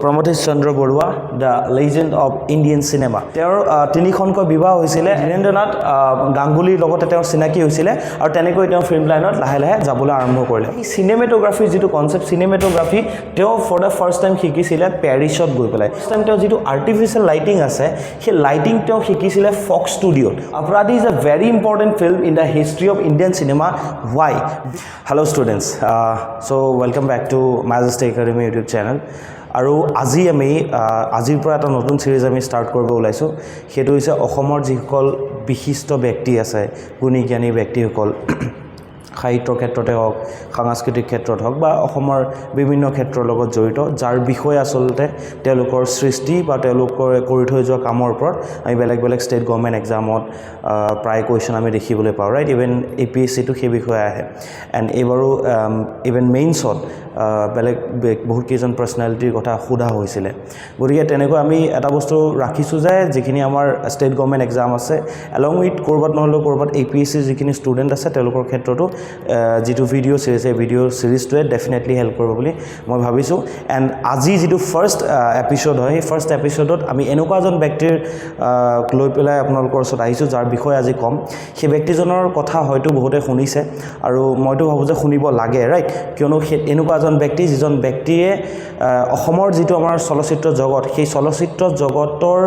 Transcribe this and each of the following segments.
Pramathesh Chandra Barua the legend of Indian cinema তেওঁৰ তিনিখনকৈ বিবাহ হৈছিলে ধীৰেন্দ্ৰনাথ গাংগুলীৰ লগতে তেওঁৰ চিনাকি হৈছিলে আৰু তেনেকৈ তেওঁ ফিল্ম লাইনত লাহে লাহে যাবলৈ আৰম্ভ কৰিলে এই চিনেমেটোগ্ৰাফিৰ যিটো কনসেপ্ট চিনেমেটোগ্ৰাফি তেওঁ ফৰ দ্য ফাৰ্ষ্ট টাইম শিকিছিলে পেৰিছত গৈ পেলাই ফাৰ্ষ্ট টাইম তেওঁ যিটো আৰ্টিফিচিয়েল লাইটিং আছে সেই লাইটিং তেওঁ শিকিছিলে ফক্স ষ্টুডিঅ'ত Aparadhi is a very important film in the history of Indian cinema why hello' students so' welcome back to Majestic Academy YouTube channel আৰু আজি আমি আজিৰ পৰা এটা নতুন সিৰিজ আমি ষ্টাৰ্ট কৰিব ওলাইছোঁ সেইটো হৈছে অসমৰ যিসকল বিশিষ্ট ব্যক্তি আছে গুণী জ্ঞানী ব্যক্তিসকল সাহিত্যৰ ক্ষেত্ৰতে হওক সাংস্কৃতিক ক্ষেত্ৰত হওক বা অসমৰ বিভিন্ন ক্ষেত্ৰৰ লগত জড়িত যাৰ বিষয়ে আচলতে তেওঁলোকৰ সৃষ্টি বা তেওঁলোকৰ কৰি থৈ যোৱা কামৰ ওপৰত আমি বেলেগ বেলেগ ষ্টেট গভৰ্ণমেণ্ট এক্সামত প্ৰায় কুৱেশ্যন আমি দেখিবলৈ পাওঁ ৰাইট ইভেন APSCটো সেই বিষয়ে আহে এণ্ড এইবাৰো ইভেন মেইনছত বেলেগ বহুত কেইজন পাৰ্চনেলিটিৰ কথা সোধা হৈছিলে গতিকে তেনেকৈ আমি এটা বস্তু ৰাখিছোঁ যে যিখিনি আমাৰ ষ্টেট গভৰ্ণমেণ্ট এক্সাম আছে এলং উইথ ক'ৰবাত নহ'লেও ক'ৰবাত APSC যিখিনি ষ্টুডেণ্ট আছে তেওঁলোকৰ ক্ষেত্ৰতো যিটো ভিডিঅ' চিৰিজ এই ভিডিঅ' চিৰিজটোৱে ডেফিনেটলি হেল্প কৰিব বুলি মই ভাবিছোঁ এণ্ড আজি যিটো ফাৰ্ষ্ট এপিছ'ড হয় সেই ফাৰ্ষ্ট এপিছ'ডত আমি এনেকুৱা এজন ব্যক্তিৰ লৈ পেলাই আপোনালোকৰ ওচৰত আহিছোঁ যাৰ বিষয়ে আজি ক'ম সেই ব্যক্তিজনৰ কথা হয়তো বহুতে শুনিছে আৰু মইতো ভাবোঁ যে শুনিব লাগে ৰাইট কিয়নো এনেকুৱা এজন ব্যক্তি যিজন ব্যক্তিয়ে অসমৰ যিটো আমাৰ চলচ্চিত্ৰ জগত সেই চলচ্চিত্ৰ জগতৰ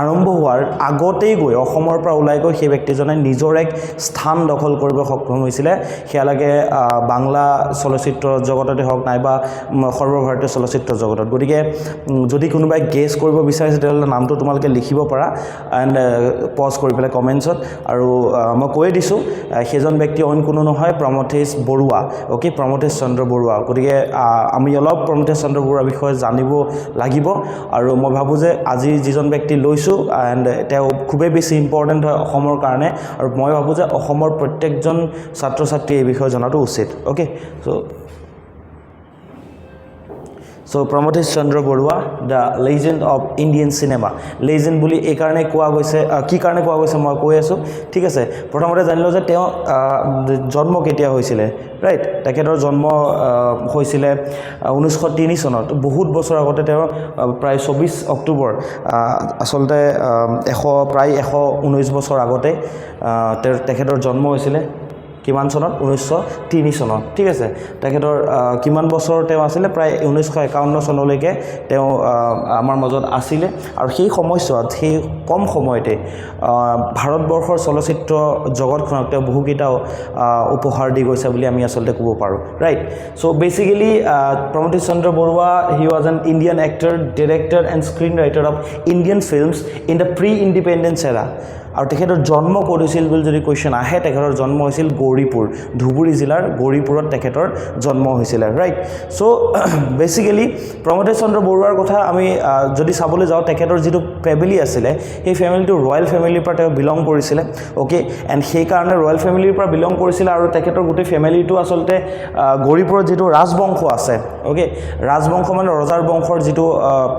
আৰম্ভ হোৱাৰ আগতেই গৈ অসমৰ পৰা ওলাই গৈ সেই ব্যক্তিজনে নিজৰ এক স্থান দখল কৰিব সক্ষম হৈছিলে সেয়া লাগে বাংলা চলচ্চিত্ৰ জগততে হওক নাইবা সৰ্বভাৰতীয় চলচ্চিত্ৰ জগতত গতিকে যদি কোনোবাই গেছ কৰিব বিচাৰিছে তেতিয়াহ'লে নামটো তোমালোকে লিখিব পাৰা এণ্ড পজ কৰি পেলাই কমেণ্টছত আৰু মই কৈ দিছোঁ সেইজন ব্যক্তি অইন কোনো নহয় প্ৰমথেশ বৰুৱা অ'কে প্ৰমথেশ চন্দ্ৰ বৰুৱা গতিকে আমি অলপ প্ৰমথেশ চন্দ্ৰ বৰুৱাৰ বিষয়ে জানিব লাগিব আৰু মই ভাবোঁ যে আজি যিজন ব্যক্তি লৈছোঁ এণ্ড তেওঁ খুবেই বেছি ইম্পৰ্টেণ্ট হয় অসমৰ কাৰণে আৰু মই ভাবোঁ যে অসমৰ প্ৰত্যেকজন ছাত্ৰ ছাত্ৰীয়ে এই বিষয়ে জনাটো উচিত okay so' Pramathesh Chandra Barua the legend of Indian cinema legend বুলি এই কাৰণে কোৱা গৈছে কি কাৰণে কোৱা গৈছে মই কৈ আছোঁ ঠিক আছে প্ৰথমতে জানিলোঁ যে তেওঁ জন্ম কেতিয়া হৈছিলে ৰাইট তেখেতৰ জন্ম হৈছিলে 1903 চনত বহুত বছৰ আগতে তেওঁ প্ৰায় 24 অক্টোবৰ আচলতে প্ৰায় 119 বছৰ আগতে তেখেতৰ জন্ম হৈছিলে কিমান চনত 1903 চনত ঠিক আছে তেখেতৰ কিমান বছৰ তেওঁ আছিলে প্ৰায় 1951 চনলৈকে তেওঁ আমাৰ মাজত আছিলে আৰু সেই সময়ছোৱাত সেই কম সময়তে ভাৰতবৰ্ষৰ চলচ্চিত্ৰ জগতখনক তেওঁ বহুকেইটা উপহাৰ দি গৈছে বুলি আমি আচলতে ক'ব পাৰোঁ right so' basically Pramathesh Chandra Barua he was an Indian actor director and screenwriter of Indian films in the pre independence era আৰু তেখেতৰ জন্ম ক'ত হৈছিল বুলি যদি কুৱেশ্যন আহে তেখেতৰ জন্ম হৈছিল গৌৰীপুৰ ধুবুৰী জিলাৰ গৌৰীপুৰত তেখেতৰ জন্ম হৈছিলে ৰাইট চ' বেচিকেলি প্ৰমথেশ চন্দ্ৰ বৰুৱাৰ কথা আমি যদি চাবলৈ যাওঁ তেখেতৰ যিটো ফেমিলি আছিলে সেই ফেমিলিটো ৰয়েল ফেমিলিৰ পৰা তেওঁ বিলং কৰিছিলে অ'কে এণ্ড সেইকাৰণে ৰয়েল ফেমিলিৰ পৰা বিলং কৰিছিলে আৰু তেখেতৰ গোটেই ফেমিলিটো আচলতে গৌৰীপুৰত যিটো ৰাজবংশ আছে অ'কে ৰাজবংশ মানে ৰজাৰ বংশৰ যিটো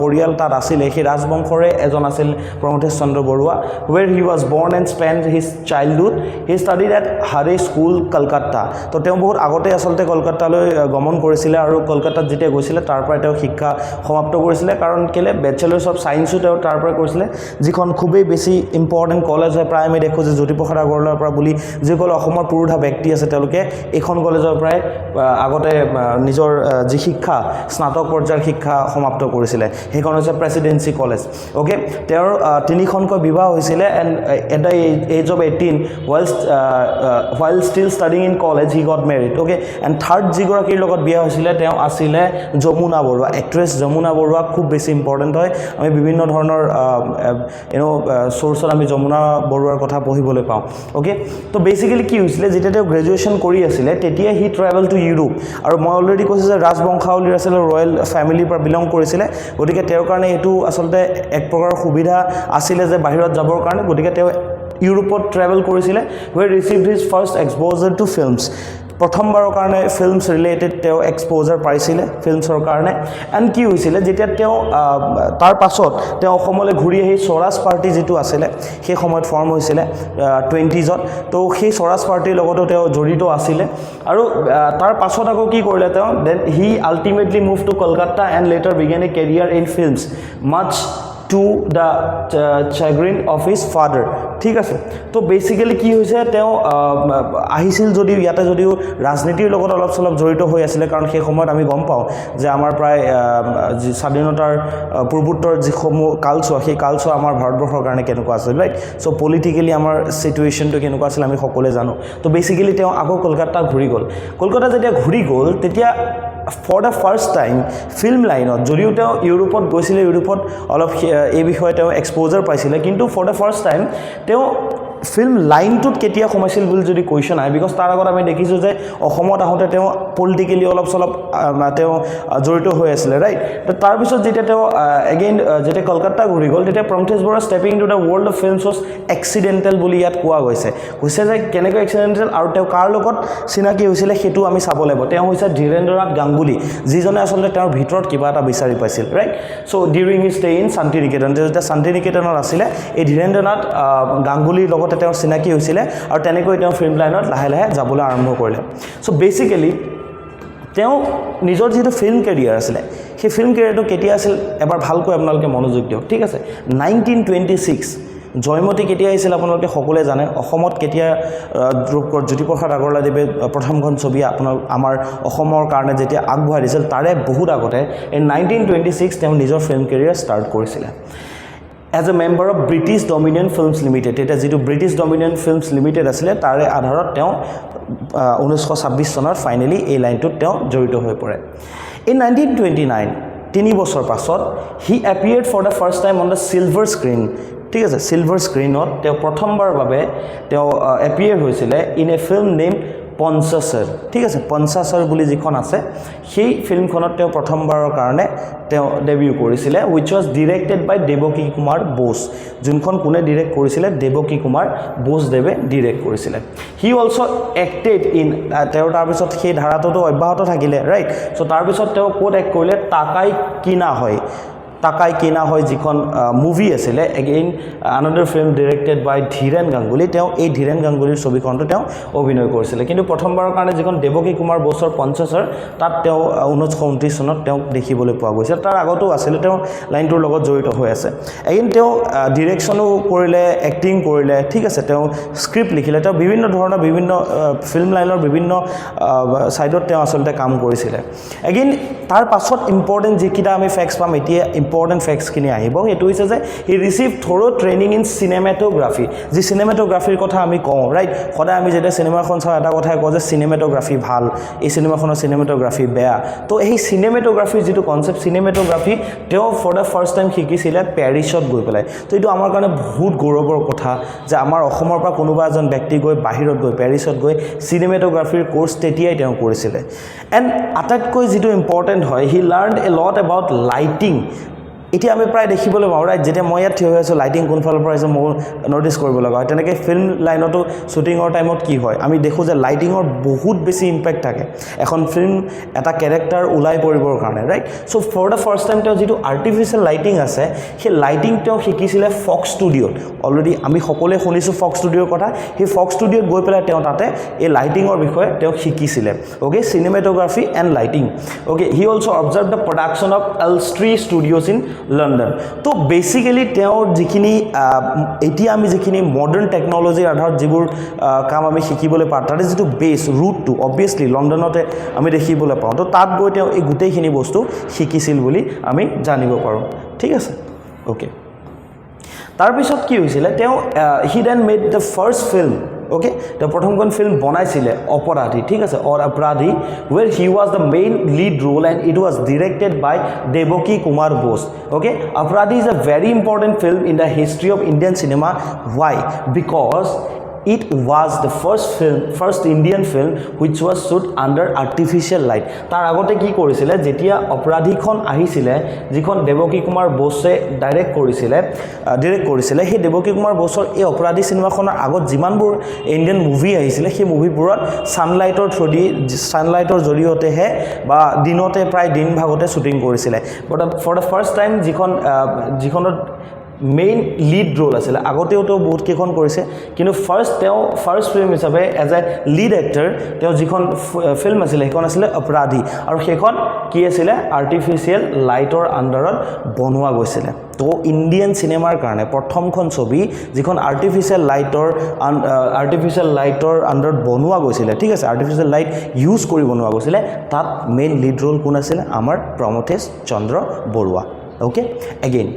পৰিয়াল তাত আছিলে সেই ৰাজবংশৰে এজন আছিল Pramathesh Chandra Barua where he was born and spent his childhood he studied at Hare School Kolkata তো তেওঁ বহুত আগতে আসলতে কলকাতালৈ গমন কৰিছিলে আৰু কলকাতাত যেতিয়া গৈছিলে তাৰ পৰা তেওঁ শিক্ষা সমাপ্ত কৰিছিলে কাৰণ কেলে ব্যাচেলাৰ্ছ অফ সায়েন্সও তেওঁ তাৰ পৰা কৰিছিলে যিখন খুবেই বেছি ইম্পৰ্টেণ্ট কলেজ হয় প্ৰায় আমি দেখোঁ যে জ্যোতিপ্ৰসাদ আগৰৱালাৰ পৰা বুলি যিসকল অসমৰ পুৰুষা ব্যক্তি আছে তেওঁলোকে এইখন কলেজৰ পৰাই আগতে নিজৰ যি শিক্ষা স্নাতক পৰ্যায়ৰ শিক্ষা সমাপ্ত কৰিছিলে সেইখন হৈছে প্ৰেচিডেন্সি কলেজ অ'কে তেওঁৰ তিনিখনকৈ বিবাহ হৈছিলে and at the age of 18 while still studying in college he got married okay and third যিগৰাকীৰ লগত বিয়া হৈছিলে তেওঁ আছিলে যমুনা বৰুৱা এক্ট্ৰেছ যমুনা বৰুৱা খুব বেছি ইম্পৰ্টেণ্ট হয় আমি বিভিন্ন ধৰণৰ সোৰ্চত আমি যমুনা বৰুৱাৰ কথা পঢ়িবলৈ পাওঁ ওকে তো বেসিক্যালি কি হৈছিলে যেতিয়া তেওঁ গ্ৰেজুৱেশ্যন কৰি আছিলে তেতিয়া হি ট্ৰেভেল টু ইউৰোপ আৰু মই অলৰেডি কৈছোঁ যে ৰাজবংশাৱলীৰ আছিলে ৰয়েল ফেমিলিৰ পৰা বিলং কৰিছিলে গতিকে তেওঁৰ কাৰণে এইটো আচলতে এক প্ৰকাৰৰ সুবিধা আছিলে যে বাহিৰত যাবৰ কাৰণে গতিকে তেওঁ ইউৰোপত ট্ৰেভেল কৰিছিলে where received his first exposure to films প্ৰথমবাৰৰ কাৰণে ফিল্মছ ৰিলেটেড তেওঁ এক্সপ'জাৰ পাইছিলে ফিল্মছৰ কাৰণে এণ্ড কি হৈছিলে যেতিয়া তেওঁ তাৰ পাছত তেওঁ অসমলৈ ঘূৰি আহি স্বৰাজ পাৰ্টি যিটো আছিলে সেই সময়ত ফৰ্ম হৈছিলে 20s তো সেই স্বৰাজ পাৰ্টিৰ লগতো তেওঁ জড়িত আছিলে আৰু তাৰ পাছত আকৌ কি কৰিলে তেওঁ then he ultimately move to Kolkata and later began a career in films much to the chagrin of his father ঠিক আছে তো বেসিক্যালি কি হৈছে তেওঁ আহিছিল যদিও ইয়াতে যদিও ৰাজনীতিৰ লগত অলপ চলপ জড়িত হৈ আছিল কাৰণ সেই সময়ত আমি গম পাওঁ যে আমাৰ প্ৰায় স্বাধীনতাৰ পূৰ্বোত্তৰ যিসমূহ কালচোৱা সেই কালচোৱা আমাৰ ভাৰতবৰ্ষৰ কাৰণে কেনেকুৱা আছিল ৰাইট সো পলিটিক্যালি আমাৰ সিচুৱেশ্যনটো কেনেকুৱা আছিল আমি সকলোৱে জানো তো বেসিক্যালি তেওঁ আকৌ কলকাতা ঘূৰি গ'ল কলকাতা যেতিয়া ঘূৰি গ'ল তেতিয়া for the first time film line যদিও তেওঁ ইউৰোপত গৈছিলে ইউৰোপত অলপ এই বিষয়ে তেওঁ এক্সপ'জাৰ পাইছিলে কিন্তু for the first time তেওঁ ফিল্ম লাইনটোত কেতিয়া সোমাইছিল বুলি যদি কোৱেশ্চন আহে বিকজ তাৰ আগত আমি দেখিছোঁ যে অসমত আহোঁতে তেওঁ পলিটিক্যালি অলপ চলপ তেওঁ জড়িত হৈ আছিলে ৰাইট তো তাৰপিছত যেতিয়া তেওঁ এগেইন যেতিয়া কলকাতা ঘূৰি গ'ল তেতিয়া Pramathesh Bora stepping to the world of films was accidental বুলি ইয়াত কোৱা গৈছে যে কেনেকৈ এক্সিডেণ্টেল আৰু তেওঁ কাৰ লগত চিনাকি হৈছিলে সেইটো আমি চাব লাগিব তেওঁ হৈছে ধীৰেন্দ্ৰনাথ গাংগুলী যিজনে আচলতে তেওঁৰ ভিতৰত কিবা এটা বিচাৰি পাইছিল right so' during his stay in শান্তি নিকেতন যেতিয়া শান্তি নিকেতনত আছিলে এই ধীৰেন্দ্ৰনাথ গাংগুলীৰ লগত তেওঁৰ চিনাকি হৈছিলে আৰু তেনেকৈ তেওঁ ফিল্ম লাইনত লাহে লাহে যাবলৈ আৰম্ভ কৰিলে চ' বেসিক্যালি তেওঁ নিজৰ যিটো ফিল্ম কেৰিয়াৰ আছিলে সেই ফিল্ম কেৰিয়াৰটো কেতিয়া আছিল এবাৰ ভালকৈ আপোনালোকে মনোযোগ দিয়ক ঠিক আছে 1926 জয়মতী কেতিয়া আহিছিল আপোনালোকে সকলোৱে জানে অসমত কেতিয়া জ্যোতিপ্ৰসাদ আগৰৱালাদেৱে প্ৰথমখন ছবি আমাৰ অসমৰ কাৰণে যেতিয়া আগবঢ়াই দিছিল তাৰে বহুত আগতে in 1926 তেওঁ নিজৰ ফিল্ম কেৰিয়াৰ ষ্টাৰ্ট কৰিছিলে as a member of British Dominion Films Limited এটা যেটো British Dominion Films Limited আছিল তাৰে আধাৰত তেওঁ 1926 চনত ফাইনালি এই লাইনটোত তেওঁ জড়িত হৈ পৰে in 1929 তিনি বছৰ পাছত he appeared for the first time on the silver screen ঠিক আছে সিলভাৰ স্ক্ৰিনত তেওঁ প্ৰথমবাৰৰ বাবে তেওঁ এপিয়াৰ হৈছিলে in a film named পঞ্চাছৰ ঠিক আছে পঞ্চাছৰ বুলি যিখন আছে সেই ফিল্মখনত তেওঁ প্ৰথমবাৰৰ কাৰণে তেওঁ ডেবিউ কৰিছিলে which was directed by Devaki Kumar Bose যোনখন কোনে ডাইৰেক্ট কৰিছিলে দেৱকী কুমাৰ বোস দেৱে ডাইৰেক্ট কৰিছিলে he also acted in তেওঁৰ তাৰ পিছত সেই ধাৰাটোতো অব্যাহত থাকিলে ৰাইট সো তাৰ পিছত তেওঁ কোড এক কৰিলে টাকাই কিনা হয় যিখন মুভি আছিলে এগেইন আনাদাৰ ফিল্ম ডাইৰেক্টেড বাই ধীৰেন গাংগুলী তেওঁ এই ধীৰেন গাংগুলীৰ ছবিখনটো তেওঁ অভিনয় কৰিছিলে কিন্তু প্ৰথমবাৰৰ কাৰণে যিখন দেৱকী কুমাৰ বোসৰ পঞ্চাছৰ তাত তেওঁ 1929 চনত তেওঁ দেখিবলৈ পোৱা গৈছিল তাৰ আগতো আছিল তেওঁ লাইনটোৰ লগত জড়িত হৈ আছে এগেইন তেওঁ ডিৰেকশ্যনো কৰিলে এক্টিং কৰিলে ঠিক আছে তেওঁ স্ক্ৰিপ্ট লিখিলে তেওঁ বিভিন্ন ধৰণৰ বিভিন্ন ফিল্ম লাইনৰ বিভিন্ন সাইডত তেওঁ আচলতে কাম কৰিছিলে এগেইন তাৰ পাছত ইম্পৰ্টেন্ট যিকিটা আমি ফ্যাক্টছ পাম এতিয়া ইম্পৰ্টেন্ট ফ্যাক্টছ কিনি আহিব এটো হৈছে যে হি ৰিসিভ থৰো ট্ৰেইনিং ইন সিনেমাটোগ্ৰাফি যি সিনেমাটোগ্ৰাফিৰ কথা আমি কওঁ ৰাইট সদায় আমি যেতিয়া সিনেমাখন চাওঁ এটা কথাই কওঁ যে সিনেমাটোগ্ৰাফি ভাল এই সিনেমাখনৰ সিনেমাটোগ্ৰাফি বেয়া তো এই সিনেমাটোগ্ৰাফিৰ যিটো কনসেপ্ট সিনেমাটোগ্ৰাফি তেওঁ ফৰ দা ফাৰ্স্ট টাইম শিকিছিলে পেৰিছত গৈ পেলাই তো এইটো আমাৰ কাৰণে বহুত গৌৰৱৰ কথা যে আমাৰ অসমৰ পৰা কোনোবা এজন ব্যক্তি গৈ বাহিৰত গৈ পেৰিছত গৈ সিনেমাটোগ্ৰাফিৰ কোৰ্স তেতিয়াই তেওঁ কৰিছিলে এণ্ড আটাইতকৈ যিটো ইম্পৰ্টেন্ট হয় হি লাৰ্নড এ লট এবাউট লাইটিং এতিয়া আমি প্ৰায় দেখিবলৈ পাওঁ ৰাইট যেতিয়া মই ইয়াত থিয় হৈ আছোঁ লাইটিং কোনফালৰ পৰা আহিছে মই নটিছ কৰিব লগা হয় তেনেকৈ ফিল্ম লাইনতো শ্বুটিঙৰ টাইমত কি হয় আমি দেখোঁ যে লাইটিঙৰ বহুত বেছি ইম্পেক্ট থাকে এখন ফিল্ম এটা কেৰেক্টাৰ ওলাই পৰিবৰ কাৰণে right so' for the first time তেওঁ যিটো আৰ্টিফিচিয়েল লাইটিং আছে সেই লাইটিং তেওঁ শিকিছিলে ফক্স ষ্টুডিঅ'ত অলৰেডি আমি সকলোৱে শুনিছোঁ ফক্স ষ্টুডিঅ'ৰ কথা সেই ফক্স ষ্টুডিঅ'ত গৈ পেলাই তেওঁ তাতে এই লাইটিঙৰ বিষয়ে তেওঁ শিকিছিলে okay cinematography and lighting okay he also' observe the production of Elstree studios in London তো বেসিক্যালি তেওঁৰ যিখিনি এতিয়া আমি যিখিনি মডাৰ্ণ টেকনলজিৰ আধাৰত যিবোৰ কাম আমি শিকিবলৈ পাওঁ তাৰে যিটো বেছ ৰুটটো অবভিয়াছলি লণ্ডনতে আমি দেখিবলৈ পাওঁ তো তাত গৈ তেওঁ এই গোটেইখিনি বস্তু শিকিছিল বুলি আমি জানিব পাৰোঁ ঠিক আছে ওকে তাৰপিছত কি হৈছিলে তেওঁ he then made the first film okay तो प्रथमখন फिल्म बनाइছিলে अपराधी ठीक আছে और अपराधी where he was the main lead role and it was directed by Devaki Kumar Bose okay अपराधी is a very important film in the history of Indian cinema why because it was the first Indian film which was shot under artificial light. তাৰ আগতে কি কৰিছিলে যেতিয়া অপৰাধীখন আহিছিলে যিখন দেৱকী কুমাৰ বোসে direct কৰিছিলে সেই দেৱকী কুমাৰ বোসৰ এই অপৰাধী সিনেমাখনৰ আগত যিমানবোৰ ইণ্ডিয়ান মুভি আহিছিলে সেই মুভিবোৰত সানলাইটৰ জৰিয়তেহে বা দিনতে প্ৰায় দিন ভাগতে শ্বুটিং কৰিছিলে বাট ফৰ দ্য ফাৰ্ষ্ট টাইম যিখনত মেইন লিড ৰোল আছিল আগতেও তো বহুত কেইখন কৰিছে কিন্তু ফাৰ্ষ্ট ফিল্ম হিচাপে এজ এ লিড এক্টৰ তেওঁ যিখন ফিল্ম আছিল সেইখন আছিল অপৰাধী আৰু সেইখন কি আছিল আৰ্টিফিচিয়েল লাইটৰ আণ্ডাৰত বনোৱা গৈছিল তো ইণ্ডিয়ান চিনেমাৰ কাৰণে প্ৰথমখন ছবি যিখন আৰ্টিফিচিয়েল লাইটৰ আণ্ডাৰত বনোৱা গৈছিল ঠিক আছে আৰ্টিফিচিয়েল লাইট ইউজ কৰি বনোৱা গৈছিল তাত মেইন লিড ৰোল কোন আছিল আমাৰ Pramathesh Chandra Barua okay again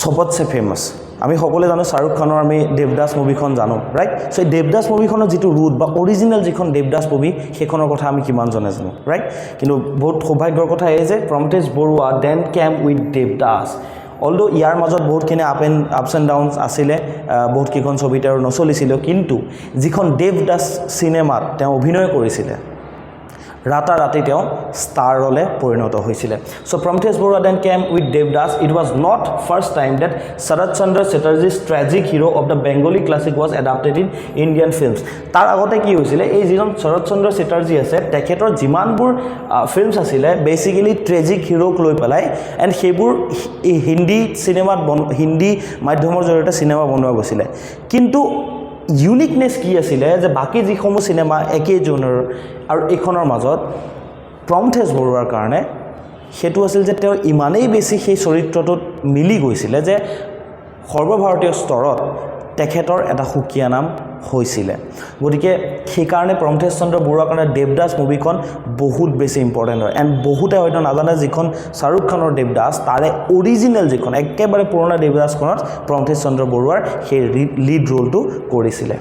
সবতছে famous আমি সকলে জানো শাহৰুখ খানৰ আমি দেৱদাস মুভিখন জানো ৰাইট সো এই দেৱদাস মুভিখনৰ যেটো ৰুট বা অৰিজিনাল যিখন দেৱদাস মুভি সেইখনৰ কথা আমি কিমান জনে জানো ৰাইট কিন্তু বহুত সৌভাগ্যৰ কথা এই যে Pramathesh Barua then came with Devdas although ইয়াৰ মাজত বহুতখিনি আপছ এণ্ড ডাউনছ আছিলে বহুত কেইখন ছবিতে আৰু নচলিছিল কিন্তু যিখন দেৱদাস চিনেমাত তেওঁ অভিনয় কৰিছিলে ৰাতাৰাতি তেওঁ ষ্টাৰ ৰলে পৰিণত হৈছিল so Pramathesh Barua then came with Devdas it was not first time that Sarat Chandra Chatterjee's tragic hero of the Bengali classic was adapted in Indian films তাৰ আগতে কি হৈছিল এই যিজন শৰৎ চন্দ্ৰ চেটাৰ্জী আছে তেখেতৰ যিমানবোৰ ফিল্মছ আছিলে বেসিক্যালি ট্ৰেজিক হিৰোক লৈ পেলাই এণ্ড সেইবোৰ হিন্দী চিনেমাত হিন্দী মাধ্যমৰ জৰিয়তে চিনেমা বনোৱা গৈছিল কিন্তু ইউনিকনেছ কি আছিল যে বাকি যিসমূহ চিনেমা একে জনৰ আৰু এইখনৰ মাজত প্ৰমথেশ বৰুৱাৰ কাৰণে হেতু আছিল যে তেওঁ ইমানেই বেছি সেই চৰিত্ৰটোত মিলি গৈছিল যে সৰ্বভাৰতীয় স্তৰত তেখেতৰ এটা সুকীয়া নাম হৈছিল গতিকে সেই কাৰণে প্ৰমথেশ চন্দ্ৰ বৰুৱাৰ কাৰণে দেৱদাস মুভিখন বহুত বেছি ইম্পৰ্টেন্ট হয় এণ্ড বহুতে হয়তো নাজানে যিখন শাহৰুখ খানৰ দেৱদাস তাৰে অৰিজিনেল যিখন একেবাৰে পুৰণা দেৱদাসখনত প্ৰমথেশ চন্দ্ৰ বৰুৱাৰ সেই লিড ৰোলটো কৰিছিল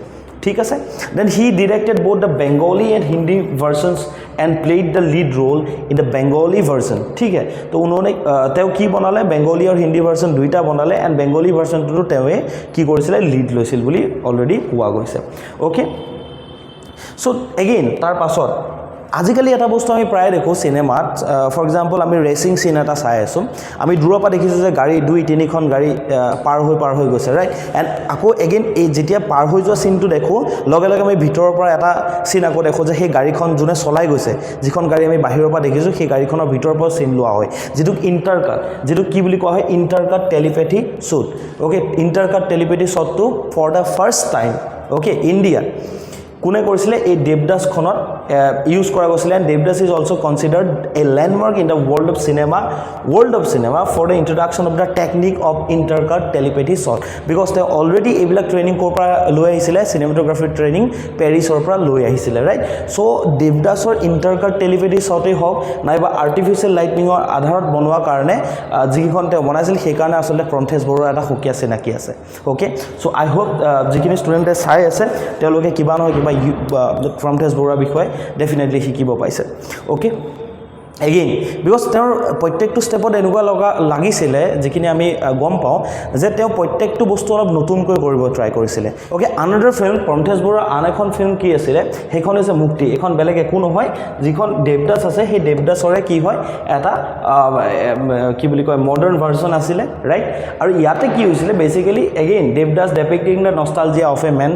ঠিক আছে then he directed both the Bengali and Hindi versions and played the lead role in the Bengali version ठीक है तो उन्होंने তেওঁ কি বনালে বেঙ্গলি আৰু হিন্দী ভাৰ্সন দুইটা বনালে এন্ড বেঙ্গলি ভাৰ্সনটো তেৱে কি কৰিছিল লিড লৈছিল বুলি অলৰেডি কোৱা গৈছে ওকে সো এগেইন তাৰ পাছত আজিকালি এটা বস্তু আমি প্ৰায় দেখো সিনেমাত ফৰ এক্সাম্পল আমি ৰেচিং সিন এটা চাই আছো আমি দূৰৰ পৰা দেখিছো যে গাড়ী 2-3খন গাড়ী পাৰ হৈ গৈছে ৰাইট এণ্ড আকৌ এগেইন এই যেতিয়া পাৰ হৈ যোৱা সিনটো দেখো লগে লগে আমি ভিতৰৰ পৰা এটা সিন আকৌ দেখো যে সেই গাড়ীখন যোনে চলাই গৈছে যিখন গাড়ী আমি বাহিৰৰ পৰা দেখিছো সেই গাড়ীখনৰ ভিতৰৰ পৰা সিন লোৱা হয় যেটো ইন্টাৰকাট যেটো কি বুলি কোৱা হয় intercut telepathy shot okay intercut telepathy শ্বটটো for the first time okay India কোনে কৰিছিলে এই দেৱদাসখনত ইউজ কৰা গৈছিল and Devdas is also considered a landmark in the world of cinema for the introduction of the technique of intercut telepathy shot because তেওঁ already এইবিলাক training ক'ৰ পৰা লৈ আহিছিলে চিনেমাটোগ্ৰাফি ট্ৰেইনিং পেৰিছৰ পৰা লৈ আহিছিলে ৰাইট সো দেৱদাসৰ ইন্টাৰকাট টেলিপেথি শ্বটেই হওক নাইবা আৰ্টিফিচিয়েল লাইটনিঙৰ আধাৰত বনোৱা কাৰণে যিখন তেওঁ বনাইছিল সেই কাৰণে আসলে প্ৰমথেশ বৰুৱাৰ এটা সুকীয়া চিনাকি আছে ওকে সো আই হোপ যিখিনি ষ্টুডেণ্টে চাই আছে তেওঁলোকে কিবা নহয় কিবা প্ৰমথেশ বৰুৱাৰ বিষয়ে ডেফিনেটলি শিকিব পাইছে ওকে এগেইন বিকজ তেওঁৰ প্ৰত্যেকটো ষ্টেপত এনেকুৱা লাগিছিলে যিখিনি আমি গম পাওঁ যে তেওঁ প্ৰত্যেকটো বস্তু অলপ নতুনকৈ কৰিব ট্ৰাই কৰিছিলে ওকে আনাদাৰ ফিল্ম প্ৰমথেশ বৰুৱাৰ আন এখন ফিল্ম কি আছিলে সেইখন হৈছে মুক্তি এখন বেলেগ একো নহয় যিখন দেৱদাস আছে সেই দেৱদাসৰে কি হয় এটা কি বুলি কয় মডাৰ্ণ ভাৰ্সন আছিলে ৰাইট আৰু ইয়াতে কি হৈছিলে basically again Devdas depicting the nostalgia of a man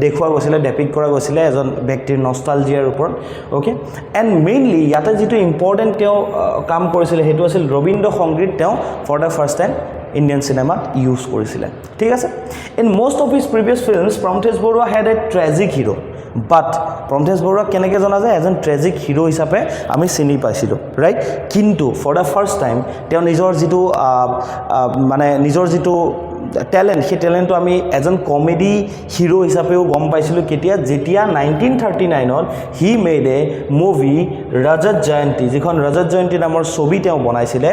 দেখুওৱা গৈছিলে ডেপিক্ট কৰা গৈছিলে এজন ব্যক্তিৰ নষ্টালজিয়াৰ ওপৰত ওকে এণ্ড মেইনলি ইয়াতে যিটো ইম্পৰ্টেণ্ট তেওঁ কাম কৰিছিল হেতু আছিল ৰবীন্দ্ৰ সংগীত তেওঁ for the first time Indian চিনেমাত ইউজ কৰিছিল ঠিক আছে in most of his previous films Pramathesh Barua had a tragic hero but Pramathesh বৰুৱাক কেনেকৈ জনা যায় এজন ট্ৰেজিক হিৰো হিচাপে আমি চিনি পাইছিলোঁ ৰাইট কিন্তু ফৰ দ্য ফাৰ্ষ্ট টাইম তেওঁ নিজৰ যিটো টেলেণ্ট সেই টেলেণ্টটো আমি এজন কমেডি হিৰো হিচাপেও গম পাইছিলোঁ যেতিয়া 1939ত হি মেড এ মুভি ৰজত জয়ন্তী যিখন ৰজত জয়ন্তী নামৰ ছবি তেওঁ বনাইছিলে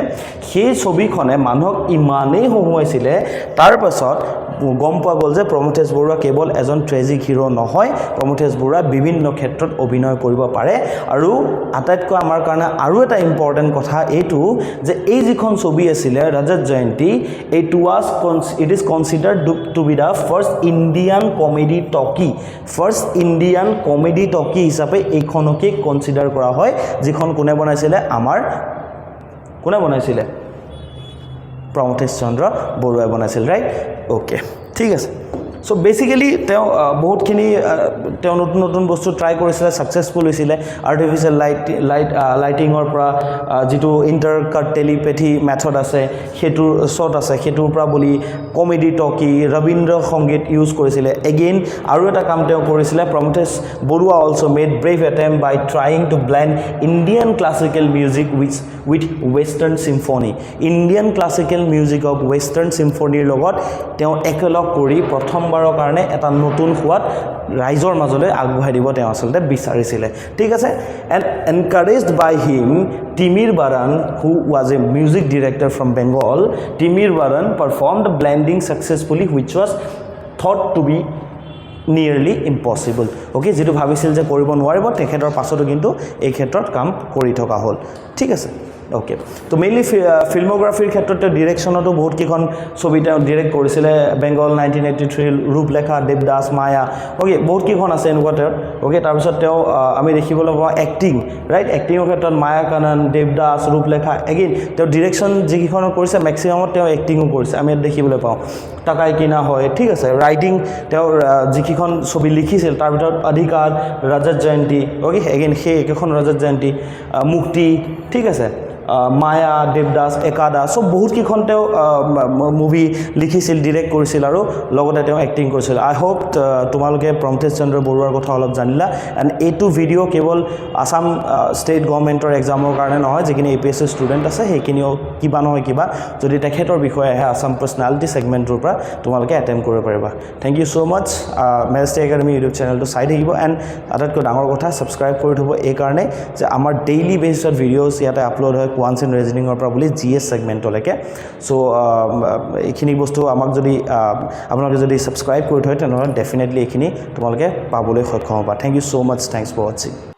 সেই ছবিখনে মানুহক ইমানেই হহুৱাইছিলে তাৰ পাছত গম পোৱা গ'ল যে প্ৰমথেশ বৰুৱা কেৱল এজন ট্ৰেজিক হিৰো নহয় প্ৰমথেশ বৰুৱা বিভিন্ন ক্ষেত্ৰত অভিনয় কৰিব পাৰে আৰু আটাইতকৈ আমাৰ কাৰণে আৰু এটা ইম্পৰ্টেণ্ট কথা এইটো যে এই যিখন ছবি আছিলে Rajat Jayanti it is considered to be the first Indian comedy talkie হিচাপে এইখনকে কনচিডাৰ কৰা হয় যিখন কোনে বনাইছিলে প্ৰমথেশ চন্দ্ৰ বৰুৱাই বনাইছিল ৰাইট ওকে ঠিক আছে সো বেসিক্যালি তেওঁ বহুতখিনি তেওঁ নতুন নতুন বস্তু ট্ৰাই কৰিছিলে সাকসেসফুল হৈছিলে আৰ্টিফিশিয়াল লাইটিঙৰ পৰা যেটো ইন্টাৰকাট টেলিপেথি মেথড আছে হেতুৰ শট আছে হেতুৰ পৰা বলি কমেডি টকি ৰবীন্দ্ৰ সংগীত ইউজ কৰিছিলে এগেইন আৰু এটা কাম তেওঁ কৰিছিলে Pramathesh Barua also made brave attempt by trying to blend Indian classical music with western symphony Indian classical music of western সিম্ফনিৰ লগত তেওঁ একলগ কৰি প্ৰথমবাৰৰ কাৰণে এটা নতুন সোৱাদ ৰাইজৰ মাজলৈ আগবঢ়াই দিব তেওঁ আসলতে বিচাৰিছিলে ঠিক আছে and encouraged by him Timir Baran who was a music director from Bengal Timir Baran performed blending successfully which was thought to be nearly impossible okay যেটো ভাবিছিল যে কৰিব নোৱাৰিব তেখেতৰ পাছতো কিন্তু এই ক্ষেত্ৰত কাম কৰি থকা হ'ল ঠিক আছে ওকে তো মেইনলি ফিল্মোগ্ৰাফিৰ ক্ষেত্ৰত ডিৰেকশ্যনতো বহুত কিখন ছবি তেওঁ ডিৰেক্ট কৰিছিলে বেংগল 1983 ৰূপলেখা দেৱদাস মায়া ওকে বহুত কিখন আছে এনেকুৱা তেওঁৰ ওকে তাৰপিছত তেওঁ আমি দেখিবলৈ পাওঁ এক্টিং ৰাইট এক্টিঙৰ ক্ষেত্ৰত মায়া কানন দেৱদাস ৰূপলেখা এগেইন তেওঁ ডিৰেকশ্যন যিকিখনৰ কৰিছে মেক্সিমামত তেওঁ এক্টিঙো কৰিছে আমি দেখিবলৈ পাওঁ টাকাই কিনা হয় ঠিক আছে ৰাইটিং তেওঁৰ যিকিখন ছবি লিখিছিল তাৰ ভিতৰত অধিকাৰ ৰজত জয়ন্তী ওকে এগেইন সেই একেখন ৰজত জয়ন্তী মুক্তি ঠিক আছে মায়া দেৱদাস একাদাস সব বহুত কিখন তেওঁ মুভি লিখিছিল ডিৰেক্ট কৰিছিল আৰু লগতে তেওঁ এক্টিং কৰিছিল আই হোপ তোমালোকে প্ৰমথেশ চন্দ্ৰ বৰুৱাৰ কথা অলপ জানিলা এণ্ড এইটো ভিডিঅ' কেৱল আসাম ষ্টেট গভৰ্ণমেণ্টৰ এক্সামৰ কাৰণে নহয় যিখিনি APSC ষ্টুডেণ্ট আছে সেইখিনিও কিবা নহয় কিবা যদি তেখেতৰ বিষয়ে আহে আসাম পাৰ্চনেলিটি ছেগমেণ্টৰ পৰা তোমালোকে এটেম্প কৰিব পাৰিবা thank you so' much Majestic Academy YouTube চেনেলটো চাই থাকিব এণ্ড আটাইতকৈ ডাঙৰ কথা ছাবস্ক্ৰাইব কৰি থ'ব এইকাৰণে যে আমাৰ ডেইলি বেচিছত ভিডিঅ'ছ ইয়াতে আপলোড হয় কোৱান্স এণ্ড ৰিজনিঙৰ পৰা বুলি GS ছেগমেণ্টলৈকে চ' এইখিনি বস্তু আমাক যদি আপোনালোকে যদি ছাবস্ক্ৰাইব কৰি থয় তেনেহ'লে ডেফিনেটলি এইখিনি তোমালোকে পাবলৈ সক্ষম হ'বা thank you so' much thanks for ৱাচিং